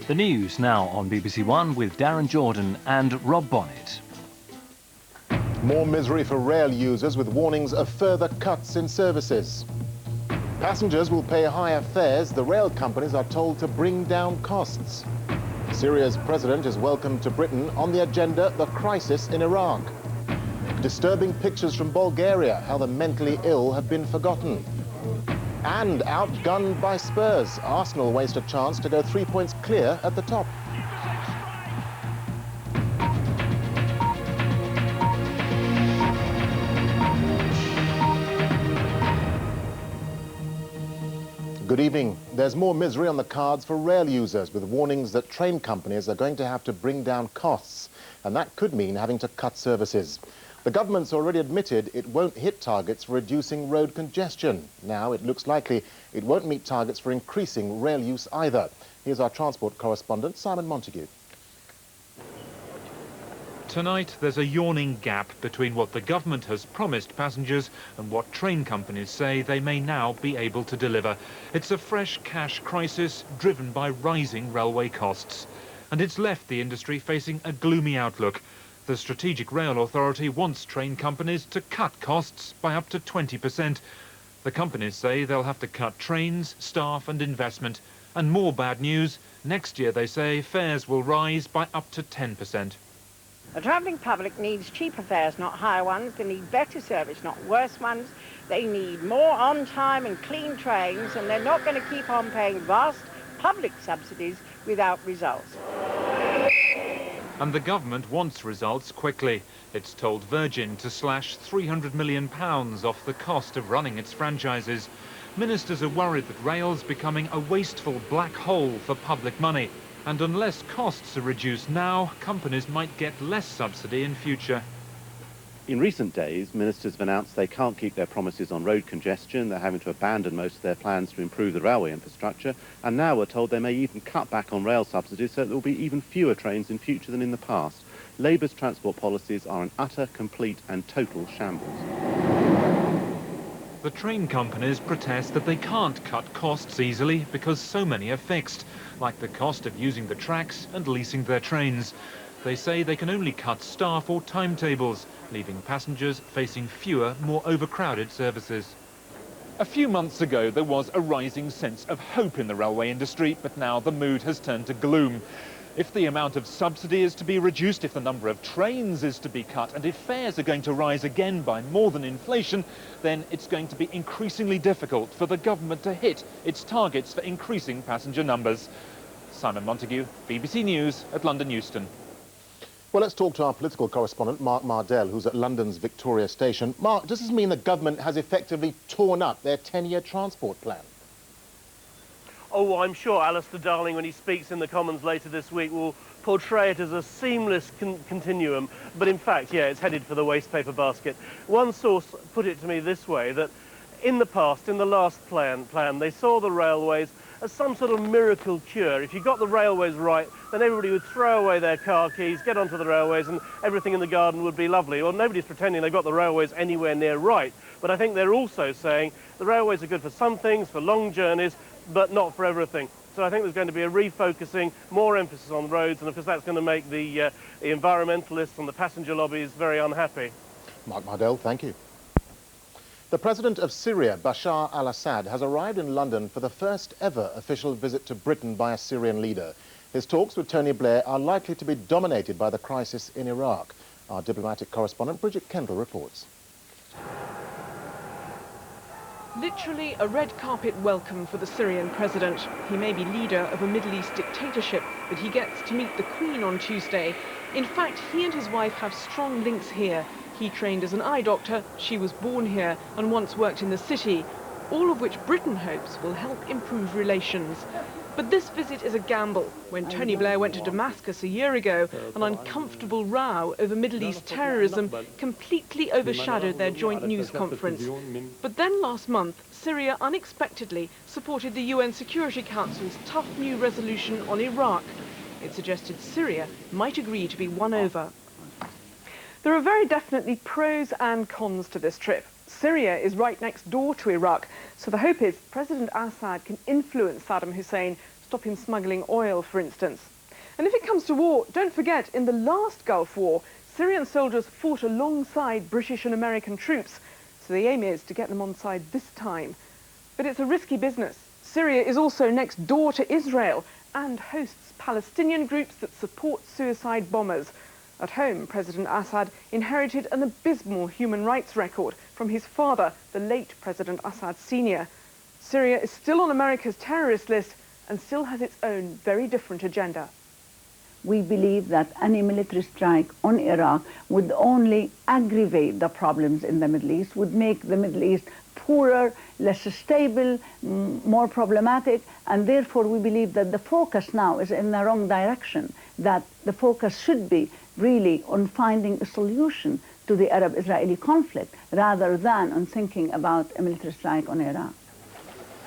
The news now on BBC One with Darren Jordan and Rob Bonnet. More misery for rail users with warnings of further cuts in services. Passengers will pay higher fares. The rail companies are told to bring down costs. Syria's president is welcomed to Britain. On the agenda, the crisis in Iraq. Disturbing pictures from Bulgaria, how the mentally ill have been forgotten. And outgunned by Spurs, Arsenal waste a chance to go 3 points clear at the top. Good evening. There's more misery on the cards for rail users, with warnings that train companies are going to have to bring down costs, and that could mean having to cut services. The government's already admitted it won't hit targets for reducing road congestion. Now it looks likely it won't meet targets for increasing rail use either. Here's our transport correspondent, Simon Montague. Tonight, there's a yawning gap between what the government has promised passengers and what train companies say they may now be able to deliver. It's a fresh cash crisis driven by rising railway costs. And it's left the industry facing a gloomy outlook. The Strategic Rail Authority wants train companies to cut costs by up to 20%. The companies say they'll have to cut trains, staff and investment. And more bad news, next year they say fares will rise by up to 10%. The travelling public needs cheaper fares, not higher ones. They need better service, not worse ones. They need more on-time and clean trains, and they're not going to keep on paying vast public subsidies without results. And the government wants results quickly. It's told Virgin to slash £300 million off the cost of running its franchises. Ministers are worried that rail's becoming a wasteful black hole for public money. And unless costs are reduced now, companies might get less subsidy in future. In recent days, ministers have announced they can't keep their promises on road congestion. They're having to abandon most of their plans to improve the railway infrastructure. And now we're told they may even cut back on rail subsidies so there will be even fewer trains in future than in the past. Labour's transport policies are an utter, complete and total shambles. The train companies protest that they can't cut costs easily because so many are fixed, like the cost of using the tracks and leasing their trains. They say they can only cut staff or timetables, leaving passengers facing fewer, more overcrowded services. A few months ago, there was a rising sense of hope in the railway industry, but now the mood has turned to gloom. If the amount of subsidy is to be reduced, if the number of trains is to be cut, and if fares are going to rise again by more than inflation, then it's going to be increasingly difficult for the government to hit its targets for increasing passenger numbers. Simon Montague, BBC News at London Euston. Well, let's talk to our political correspondent, Mark Mardell, who's at London's Victoria Station. Mark, does this mean the government has effectively torn up their 10-year transport plan? Oh, I'm sure Alistair Darling, when he speaks in the Commons later this week, will portray it as a seamless continuum. But in fact, yeah, it's headed for the waste paper basket. One source put it to me this way, that in the past, in the last plan, they saw the railways as some sort of miracle cure. If you got the railways right, then everybody would throw away their car keys, get onto the railways, and everything in the garden would be lovely. Well, nobody's pretending they've got the railways anywhere near right. But I think they're also saying the railways are good for some things, for long journeys, but not for everything. So I think there's going to be a refocusing, more emphasis on roads, and of course that's going to make the environmentalists and the passenger lobbies very unhappy. Mark Mardell, thank you. The president of Syria, Bashar al-Assad, has arrived in London for the first ever official visit to Britain by a Syrian leader. His talks with Tony Blair are likely to be dominated by the crisis in Iraq. Our diplomatic correspondent, Bridget Kendall, reports. Literally a red carpet welcome for the Syrian president. He may be leader of a Middle East dictatorship, but he gets to meet the Queen on Tuesday. In fact, he and his wife have strong links here. He trained as an eye doctor, she was born here and once worked in the city, all of which Britain hopes will help improve relations. But this visit is a gamble. When Tony Blair went to Damascus a year ago, an uncomfortable row over Middle East terrorism completely overshadowed their joint news conference. But then last month, Syria unexpectedly supported the UN Security Council's tough new resolution on Iraq. It suggested Syria might agree to be won over. There are very definitely pros and cons to this trip. Syria is right next door to Iraq, so the hope is President Assad can influence Saddam Hussein stop him smuggling oil, for instance. And if it comes to war, don't forget, in the last Gulf War, Syrian soldiers fought alongside British and American troops. So the aim is to get them on side this time. But it's a risky business. Syria is also next door to Israel and hosts Palestinian groups that support suicide bombers. At home, President Assad inherited an abysmal human rights record from his father, the late President Assad Sr. Syria is still on America's terrorist list and still has its own very different agenda. We believe that any military strike on Iraq would only aggravate the problems in the Middle East, would make the Middle East poorer, less stable, more problematic, and therefore we believe that the focus now is in the wrong direction, that the focus should be really on finding a solution to the Arab-Israeli conflict rather than on thinking about a military strike on Iraq.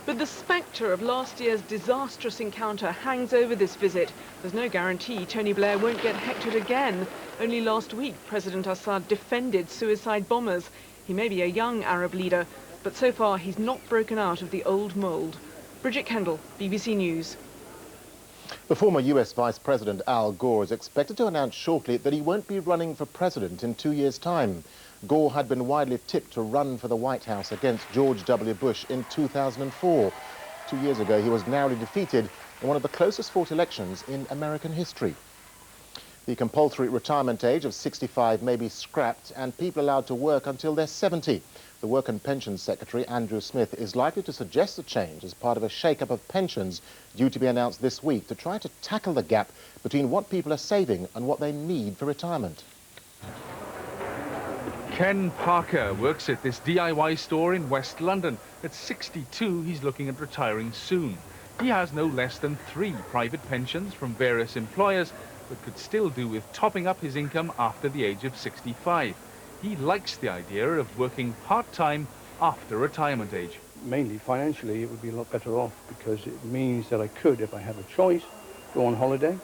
But the spectre of last year's disastrous encounter hangs over this visit. There's no guarantee Tony Blair won't get hectored again. Only last week, President Assad defended suicide bombers. He may be a young Arab leader, but so far he's not broken out of the old mould. Bridget Kendall, BBC News. The former US Vice President Al Gore is expected to announce shortly that he won't be running for president in 2 years' time. Gore had been widely tipped to run for the White House against George W. Bush in 2004. 2 years ago, he was narrowly defeated in one of the closest fought elections in American history. The compulsory retirement age of 65 may be scrapped and people allowed to work until they're 70. The Work and Pensions Secretary, Andrew Smith, is likely to suggest a change as part of a shake-up of pensions due to be announced this week to try to tackle the gap between what people are saving and what they need for retirement. Ken Parker works at this DIY store in West London. At 62, he's looking at retiring soon. He has no less than 3 private pensions from various employers, but could still do with topping up his income after the age of 65. He likes the idea of working part-time after retirement age. Mainly financially, it would be a lot better off because it means that I could, if I have a choice, go on holiday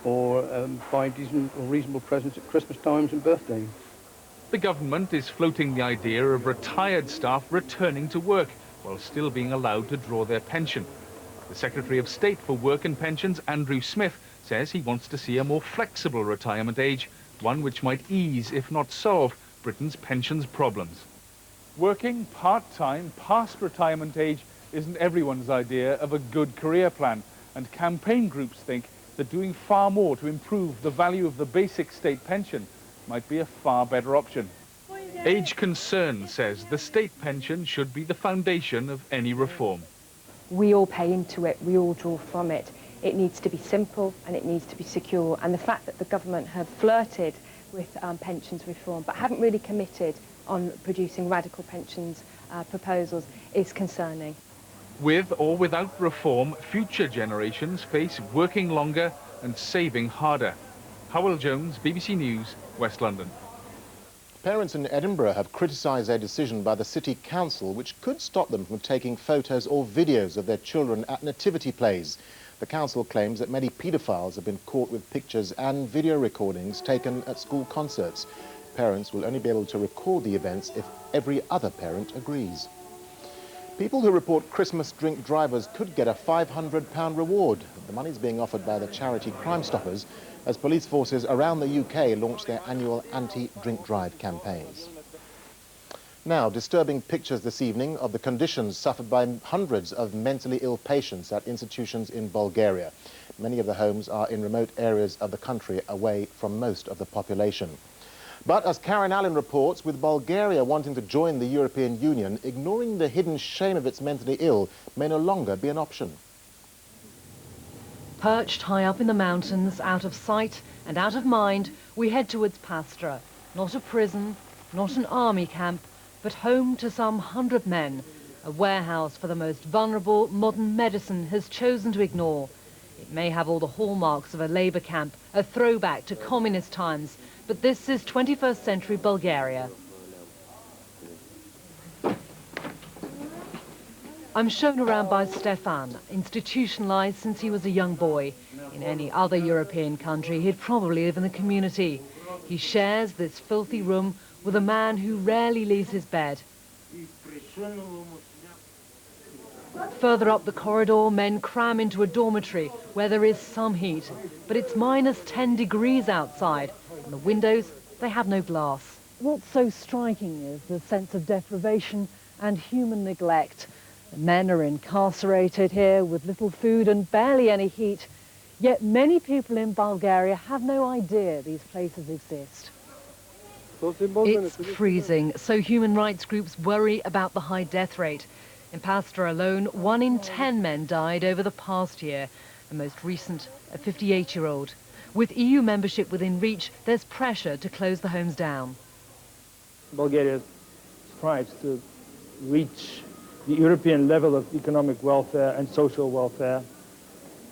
or buy decent or reasonable presents at Christmas times and birthdays. The government is floating the idea of retired staff returning to work while still being allowed to draw their pension. The Secretary of State for Work and Pensions, Andrew Smith, says he wants to see a more flexible retirement age, one which might ease, if not solve, Britain's pensions problems. Working part-time past retirement age isn't everyone's idea of a good career plan, and campaign groups think that doing far more to improve the value of the basic state pension might be a far better option. Age Concern says the state pension should be the foundation of any reform. We all pay into it, we all draw from it. It needs to be simple and it needs to be secure, and the fact that the government have flirted with pensions reform but haven't really committed on producing radical pensions proposals is concerning. With or without reform, future generations face working longer and saving harder. Howell Jones, BBC News, West London. Parents in Edinburgh have criticised a decision by the City Council which could stop them from taking photos or videos of their children at nativity plays. The council claims that many paedophiles have been caught with pictures and video recordings taken at school concerts. Parents will only be able to record the events if every other parent agrees. People who report Christmas drink drivers could get a £500 reward. The money is being offered by the charity Crime Stoppers as police forces around the UK launch their annual anti-drink drive campaigns. Now, disturbing pictures this evening of the conditions suffered by hundreds of mentally ill patients at institutions in Bulgaria. Many of the homes are in remote areas of the country away from most of the population. But as Karen Allen reports, with Bulgaria wanting to join the European Union, ignoring the hidden shame of its mentally ill may no longer be an option. Perched high up in the mountains, out of sight and out of mind, we head towards Pastra. Not a prison, not an army camp, but home to some 100 men. A warehouse for the most vulnerable modern medicine has chosen to ignore. It may have all the hallmarks of a labour camp, a throwback to communist times, but this is 21st century Bulgaria. I'm shown around by Stefan, institutionalized since he was a young boy. In any other European country, he'd probably live in the community. He shares this filthy room with a man who rarely leaves his bed. Further up the corridor, men cram into a dormitory where there is some heat, but it's minus 10 degrees outside, and the windows, they have no glass. What's so striking is the sense of deprivation and human neglect. The men are incarcerated here with little food and barely any heat, yet many people in Bulgaria have no idea these places exist. It's freezing, so human rights groups worry about the high death rate. In Pastra alone, 1 in 10 men died over the past year, the most recent, a 58-year-old. With EU membership within reach, there's pressure to close the homes down. Bulgaria strives to reach the European level of economic welfare and social welfare,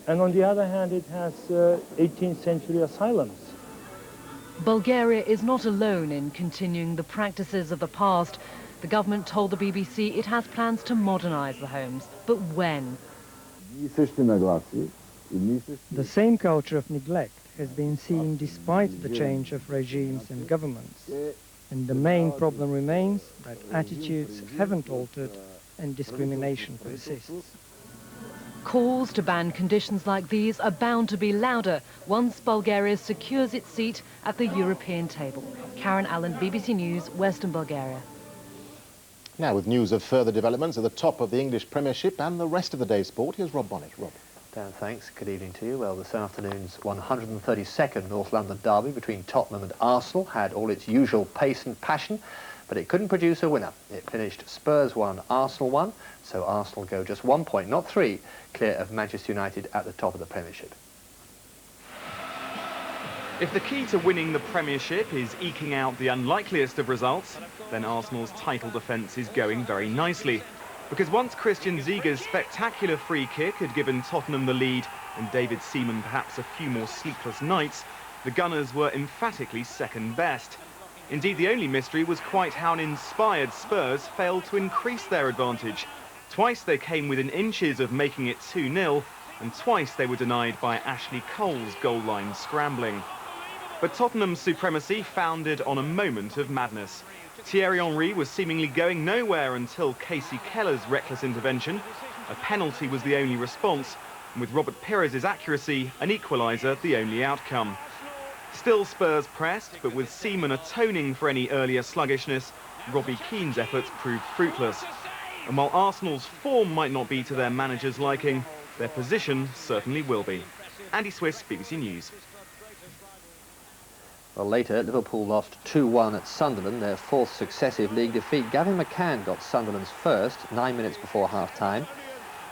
and on the other hand, it has 18th century asylums. Bulgaria is not alone in continuing the practices of the past. The government told the BBC it has plans to modernise the homes, but when? The same culture of neglect has been seen despite the change of regimes and governments. And the main problem remains that attitudes haven't altered and discrimination persists. Calls to ban conditions like these are bound to be louder once Bulgaria secures its seat at the European table. Karen Allen, BBC News, Western Bulgaria. Now, with news of further developments at the top of the English Premiership and the rest of the day's sport, here's Rob Bonnet. Rob. Dan, thanks. Good evening to you. Well, this afternoon's 132nd North London derby between Tottenham and Arsenal had all its usual pace and passion, but it couldn't produce a winner. It finished Spurs 1, Arsenal 1, so Arsenal go just 1 point, not 3, clear of Manchester United at the top of the Premiership. If the key to winning the Premiership is eking out the unlikeliest of results, then Arsenal's title defence is going very nicely. Because once Christian Ziga's spectacular free kick had given Tottenham the lead and David Seaman perhaps a few more sleepless nights, the Gunners were emphatically second best. Indeed, the only mystery was quite how an inspired Spurs failed to increase their advantage. Twice they came within inches of making it 2-0, and twice they were denied by Ashley Cole's goal line scrambling. But Tottenham's supremacy foundered on a moment of madness. Thierry Henry was seemingly going nowhere until Casey Keller's reckless intervention. A penalty was the only response, and with Robert Pires' accuracy, an equaliser the only outcome. Still Spurs pressed, but with Seaman atoning for any earlier sluggishness, Robbie Keane's efforts proved fruitless. And while Arsenal's form might not be to their manager's liking, their position certainly will be. Andy Swiss, BBC News. Well, later, Liverpool lost 2-1 at Sunderland, their 4th successive league defeat. Gavin McCann got Sunderland's first, 9 minutes before half-time.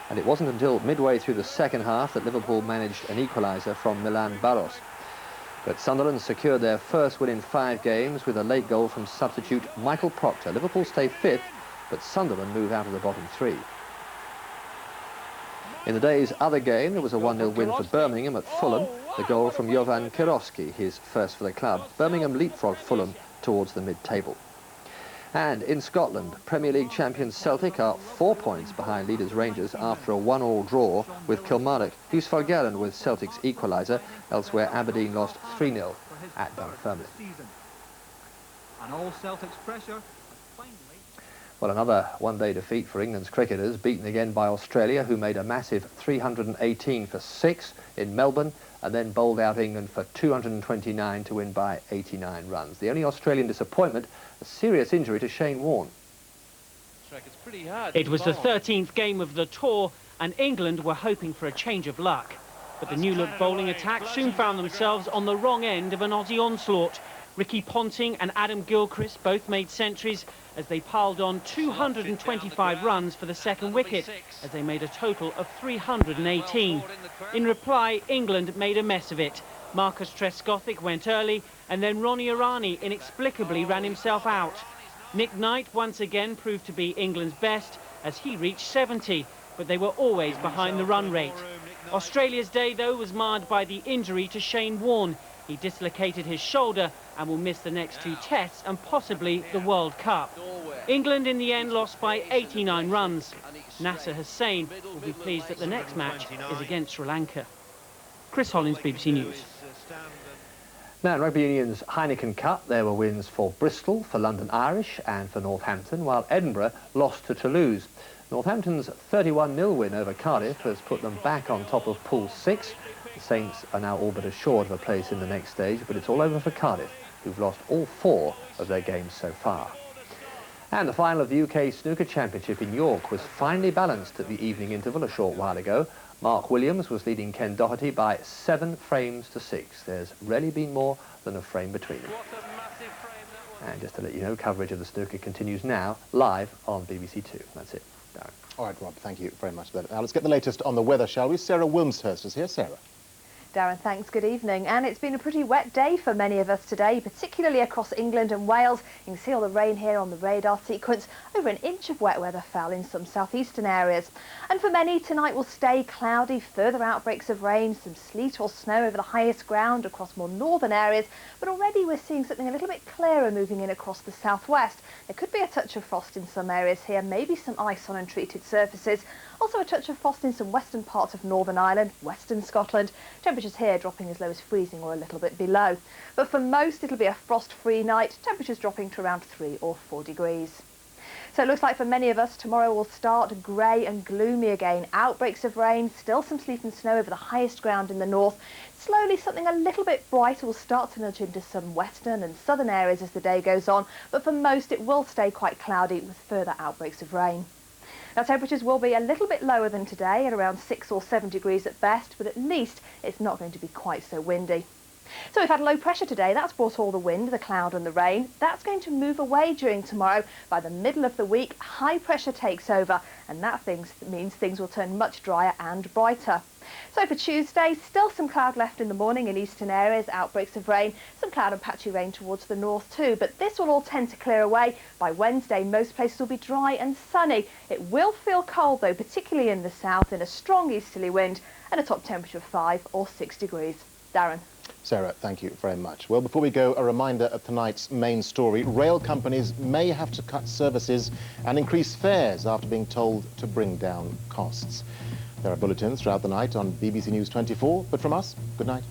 And it wasn't until midway through the second half that Liverpool managed an equaliser from Milan Barros. But Sunderland secured their first win in 5 games with a late goal from substitute Michael Proctor. Liverpool stay 5th, but Sunderland move out of the bottom 3. In the day's other game, there was a 1-0 win for Birmingham at Fulham. The goal from Jovan Kirovski, his first for the club. Birmingham leapfrogged Fulham towards the mid-table. And in Scotland, Premier League champions Celtic are 4 points behind leaders Rangers after a 1-1 draw with Kilmarnock. Hughes Falgaran with Celtic's equaliser. Elsewhere, Aberdeen lost 3-0 at Dunfermline. And all Celtic's pressure. Well, another one-day defeat for England's cricketers, beaten again by Australia, who made a massive 318 for 6 in Melbourne, and then bowled out England for 229 to win by 89 runs. The only Australian disappointment, a serious injury to Shane Warne. It was the 13th game of the tour, and England were hoping for a change of luck. But the new-look bowling attack soon found themselves on the wrong end of an Aussie onslaught. Ricky Ponting and Adam Gilchrist both made centuries as they piled on 225 runs for the second wicket, as they made a total of 318. In reply, England made a mess of it. Marcus Trescothick went early, and then Ronnie Irani inexplicably ran himself out. Nick Knight once again proved to be England's best, as he reached 70, but they were always behind the run rate. Australia's day, though, was marred by the injury to Shane Warne. He dislocated his shoulder and will miss the next 2 tests and possibly the World Cup. England in the end lost by 89 runs. Nasser Hussain will be pleased that the next match is against Sri Lanka. Chris Hollins, BBC News. Now, in Rugby Union's Heineken Cup, there were wins for Bristol, for London Irish and for Northampton, while Edinburgh lost to Toulouse. Northampton's 31-0 win over Cardiff has put them back on top of Pool 6. The Saints are now all but assured of a place in the next stage, but it's all over for Cardiff, who've lost all 4 of their games so far. And the final of the UK Snooker Championship in York was finely balanced at the evening interval a short while ago. Mark Williams was leading Ken Doherty by 7 frames to 6. There's rarely been more than a frame between them. And just to let you know, coverage of the snooker continues now, live on BBC Two. That's it. Darren. All right, Rob, thank you very much for that. Now let's get the latest on the weather, shall we? Sarah Wilmshurst is here. Sarah. Darren, thanks. Good evening. And it's been a pretty wet day for many of us today, particularly across England and Wales. You can see all the rain here on the radar sequence. Over an inch of wet weather fell in some southeastern areas. And for many, tonight will stay cloudy, further outbreaks of rain, some sleet or snow over the highest ground across more northern areas. But already we're seeing something a little bit clearer moving in across the southwest. There could be a touch of frost in some areas here, maybe some ice on untreated surfaces. Also a touch of frost in some western parts of Northern Ireland, western Scotland. Temperatures here dropping as low as freezing or a little bit below. But for most it'll be a frost-free night, temperatures dropping to around 3 or 4 degrees. So it looks like for many of us tomorrow will start grey and gloomy again. Outbreaks of rain, still some sleet and snow over the highest ground in the north. Slowly something a little bit brighter will start to nudge into some western and southern areas as the day goes on, but for most it will stay quite cloudy with further outbreaks of rain. Now temperatures will be a little bit lower than today at around 6 or 7 degrees at best, but at least it's not going to be quite so windy. So we've had low pressure today, that's brought all the wind, the cloud and the rain. That's going to move away during tomorrow. By the middle of the week, high pressure takes over, and that means things will turn much drier and brighter. So for Tuesday, still some cloud left in the morning in eastern areas, outbreaks of rain, some cloud and patchy rain towards the north too, but this will all tend to clear away. By Wednesday, most places will be dry and sunny. It will feel cold though, particularly in the south, in a strong easterly wind and a top temperature of 5 or 6 degrees. Darren. Sarah, thank you very much. Well, before we go, a reminder of tonight's main story. Rail companies may have to cut services and increase fares after being told to bring down costs. There are bulletins throughout the night on BBC News 24, but from us, good night.